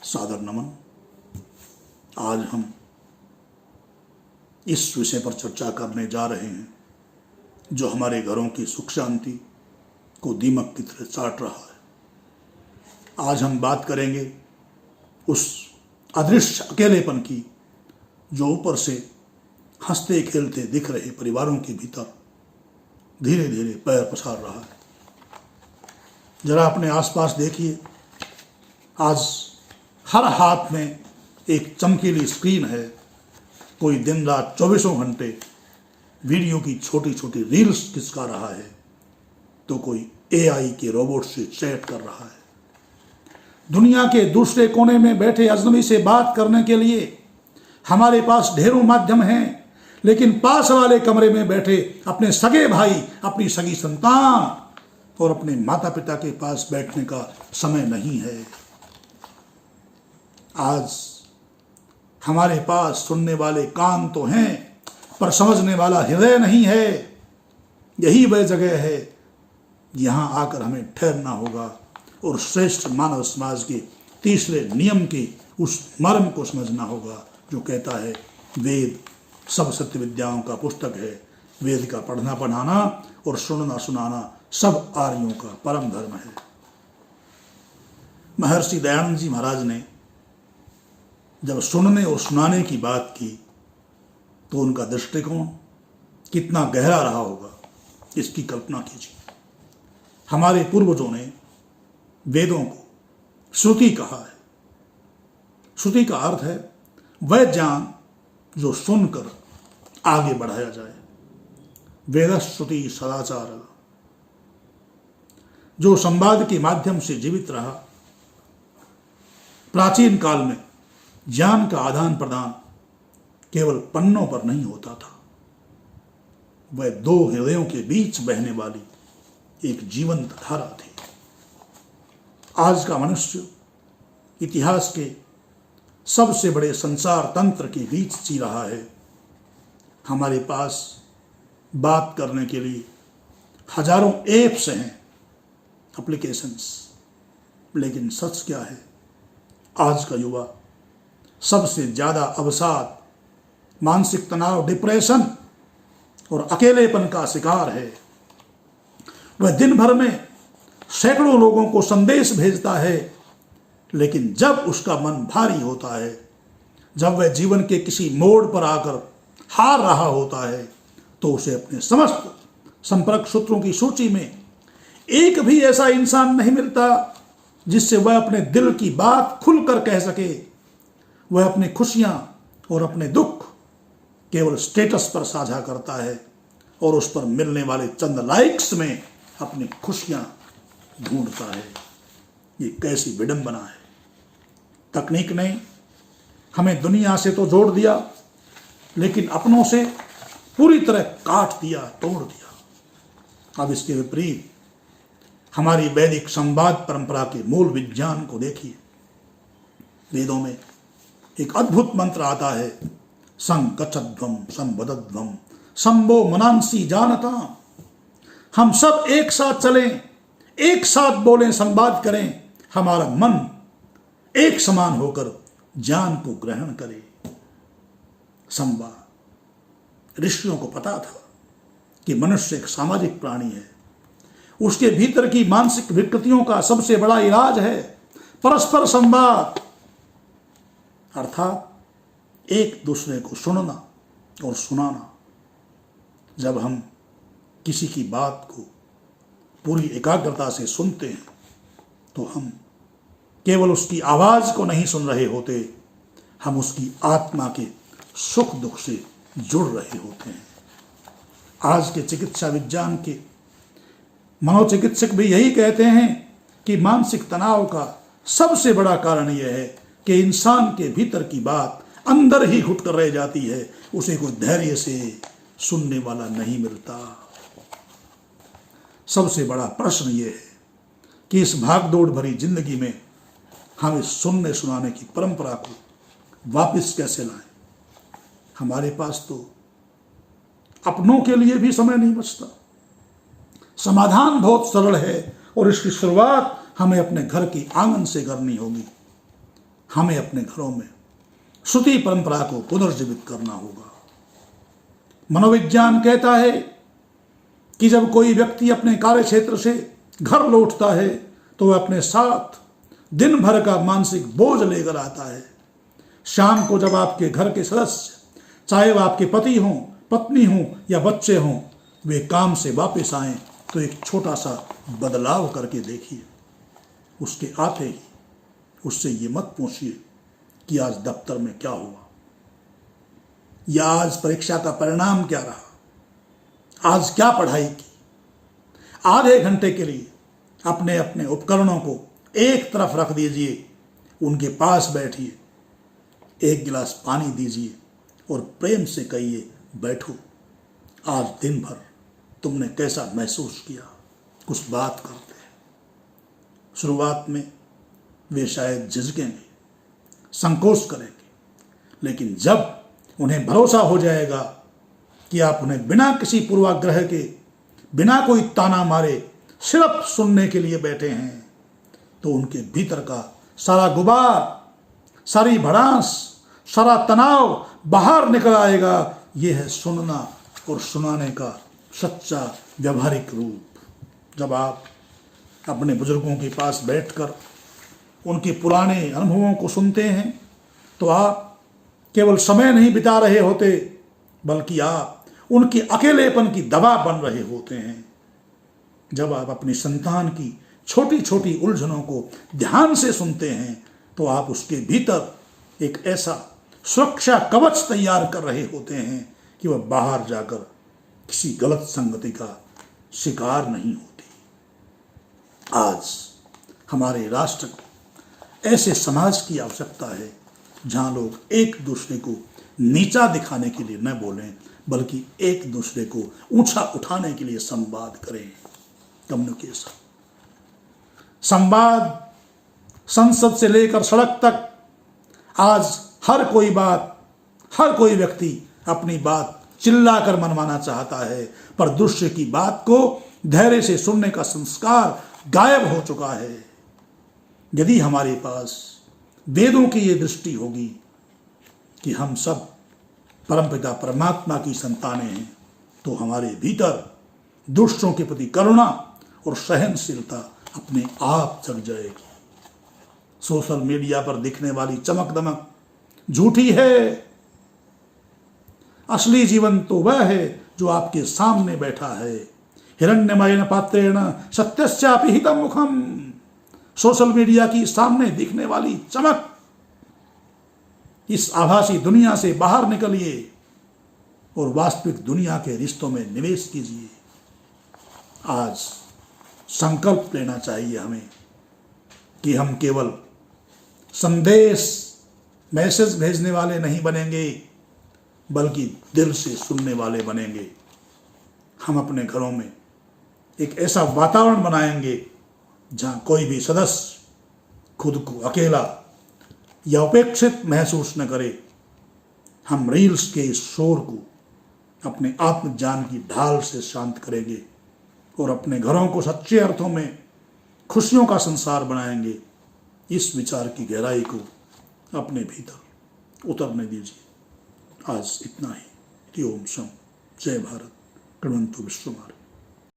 सादर नमन। आज हम इस विषय पर चर्चा करने जा रहे हैं जो हमारे घरों की सुख शांति को दीमक की तरह चाट रहा है। आज हम बात करेंगे उस अदृश्य अकेलेपन की जो ऊपर से हंसते खेलते दिख रहे परिवारों के भीतर धीरे धीरे पैर पसार रहा है। जरा अपने आसपास देखिए, आज हर हाथ में एक चमकीली स्क्रीन है। कोई दिन रात 24 घंटे वीडियो की छोटी छोटी रील्स खिसका रहा है, तो कोई एआई के रोबोट से चैट कर रहा है। दुनिया के दूसरे कोने में बैठे अजनबी से बात करने के लिए हमारे पास ढेरों माध्यम हैं, लेकिन पास वाले कमरे में बैठे अपने सगे भाई, अपनी सगी संतान और अपने माता पिता के पास बैठने का समय नहीं है। आज हमारे पास सुनने वाले कान तो हैं, पर समझने वाला हृदय नहीं है। यही वह जगह है यहाँ आकर हमें ठहरना होगा और श्रेष्ठ मानव समाज के तीसरे नियम के उस मर्म को समझना होगा जो कहता है वेद सब सत्य विद्याओं का पुस्तक है। वेद का पढ़ना पढ़ाना और सुनना सुनाना सब आर्यों का परम धर्म है। महर्षि दयानंद जी महाराज ने जब सुनने और सुनाने की बात की तो उनका दृष्टिकोण कितना गहरा रहा होगा, इसकी कल्पना कीजिए। हमारे पूर्वजों ने वेदों को श्रुति कहा है। श्रुति का अर्थ है वह ज्ञान जो सुनकर आगे बढ़ाया जाए। वेद श्रुति सदाचार जो संवाद के माध्यम से जीवित रहा। प्राचीन काल में ज्ञान का आदान प्रदान केवल पन्नों पर नहीं होता था, वह दो हृदयों के बीच बहने वाली एक जीवंत धारा थी। आज का मनुष्य इतिहास के सबसे बड़े संसार तंत्र के बीच जी रहा है। हमारे पास बात करने के लिए हजारों ऐप्स हैं, एप्लीकेशंस, लेकिन सच क्या है? आज का युवा सबसे ज्यादा अवसाद, मानसिक तनाव, डिप्रेशन और अकेलेपन का शिकार है। वह दिन भर में सैकड़ों लोगों को संदेश भेजता है, लेकिन जब उसका मन भारी होता है, जब वह जीवन के किसी मोड़ पर आकर हार रहा होता है, तो उसे अपने समस्त संपर्क सूत्रों की सूची में एक भी ऐसा इंसान नहीं मिलता जिससे वह अपने दिल की बात खुलकर कह सके। वह अपनी खुशियां और अपने दुख केवल स्टेटस पर साझा करता है और उस पर मिलने वाले चंद लाइक्स में अपनी खुशियां ढूंढता है। ये कैसी विडंबना है। तकनीक ने हमें दुनिया से तो जोड़ दिया, लेकिन अपनों से पूरी तरह काट दिया, तोड़ दिया। अब इसके विपरीत हमारी वैदिक संवाद परंपरा के मूल विज्ञान को देखिए। वेदों में एक अद्भुत मंत्र आता है, संकचध्वम संवदध्वम संभो मनांसी जानता। हम सब एक साथ चलें, एक साथ बोलें, संवाद करें, हमारा मन एक समान होकर ज्ञान को ग्रहण करे। संवाद। ऋषियों को पता था कि मनुष्य एक सामाजिक प्राणी है। उसके भीतर की मानसिक विकृतियों का सबसे बड़ा इलाज है परस्पर संवाद, अर्थात एक दूसरे को सुनना और सुनाना। जब हम किसी की बात को पूरी एकाग्रता से सुनते हैं तो हम केवल उसकी आवाज को नहीं सुन रहे होते, हम उसकी आत्मा के सुख दुख से जुड़ रहे होते हैं। आज के चिकित्सा विज्ञान के मनोचिकित्सक भी यही कहते हैं कि मानसिक तनाव का सबसे बड़ा कारण यह है कि इंसान के भीतर की बात अंदर ही घुट कर रह जाती है, उसे कोई धैर्य से सुनने वाला नहीं मिलता। सबसे बड़ा प्रश्न यह है कि इस भागदौड़ भरी जिंदगी में हम इस सुनने सुनाने की परंपरा को वापस कैसे लाएं। हमारे पास तो अपनों के लिए भी समय नहीं बचता। समाधान बहुत सरल है और इसकी शुरुआत हमें अपने घर की आंगन से करनी होगी। हमें अपने घरों में श्रुति परंपरा को पुनर्जीवित करना होगा। मनोविज्ञान कहता है कि जब कोई व्यक्ति अपने कार्य क्षेत्र से घर लौटता है तो वह अपने साथ दिन भर का मानसिक बोझ लेकर आता है। शाम को जब आपके घर के सदस्य, चाहे वह आपके पति हों, पत्नी हों या बच्चे हों, वे काम से वापस आएं तो एक छोटा सा बदलाव करके देखिए। उसके आते ही उससे ये मत पूछिए कि आज दफ्तर में क्या हुआ या आज परीक्षा का परिणाम क्या रहा, आज क्या पढ़ाई की। आधे घंटे के लिए अपने अपने उपकरणों को एक तरफ रख दीजिए, उनके पास बैठिए, एक गिलास पानी दीजिए और प्रेम से कहिए, बैठो, आज दिन भर तुमने कैसा महसूस किया, कुछ बात करते हैं। शुरुआत में वे शायद झिझकेंगे, संकोच करेंगे, लेकिन जब उन्हें भरोसा हो जाएगा कि आप उन्हें बिना किसी पूर्वाग्रह के, बिना कोई ताना मारे सिर्फ सुनने के लिए बैठे हैं, तो उनके भीतर का सारा गुबार, सारी भड़ास, सारा तनाव बाहर निकल आएगा। यह है सुनना और सुनाने का सच्चा व्यवहारिक रूप। जब आप अपने बुजुर्गों के पास बैठकर उनके पुराने अनुभवों को सुनते हैं तो आप केवल समय नहीं बिता रहे होते, बल्कि आप उनके अकेलेपन की दवा बन रहे होते हैं। जब आप अपनी संतान की छोटी छोटी उलझनों को ध्यान से सुनते हैं तो आप उसके भीतर एक ऐसा सुरक्षा कवच तैयार कर रहे होते हैं कि वह बाहर जाकर किसी गलत संगति का शिकार नहीं होती। आज हमारे राष्ट्र को ऐसे समाज की आवश्यकता है जहां लोग एक दूसरे को नीचा दिखाने के लिए न बोलें, बल्कि एक दूसरे को ऊंचा उठाने के लिए संवाद करें। कम्युनिकेशन, संवाद, संसद से लेकर सड़क तक आज हर कोई व्यक्ति अपनी बात चिल्लाकर मनवाना चाहता है, पर दूसरे की बात को धैर्य से सुनने का संस्कार गायब हो चुका है। यदि हमारे पास वेदों की ये दृष्टि होगी कि हम सब परमपिता परमात्मा की संतानें हैं, तो हमारे भीतर दूसरों के प्रति करुणा और सहनशीलता अपने आप जग जाएगी। सोशल मीडिया पर दिखने वाली चमक दमक झूठी है। असली जीवन तो वह है जो आपके सामने बैठा है। हिरण्यमयेन पात्रेण सत्यस्यापि हितं मुखम। सोशल मीडिया की सामने दिखने वाली चमक, इस आभासी दुनिया से बाहर निकलिए और वास्तविक दुनिया के रिश्तों में निवेश कीजिए। आज संकल्प लेना चाहिए हमें कि हम केवल संदेश, मैसेज भेजने वाले नहीं बनेंगे, बल्कि दिल से सुनने वाले बनेंगे। हम अपने घरों में एक ऐसा वातावरण बनाएंगे जहां कोई भी सदस्य खुद को अकेला या उपेक्षित महसूस न करे। हम रील्स के इस शोर को अपने आत्मज्ञान की ढाल से शांत करेंगे और अपने घरों को सच्चे अर्थों में खुशियों का संसार बनाएंगे। इस विचार की गहराई को अपने भीतर उतरने दीजिए। आज इतना ही। ओम शम। जय भारत। कृण्वन्तु विश्वमार्ग।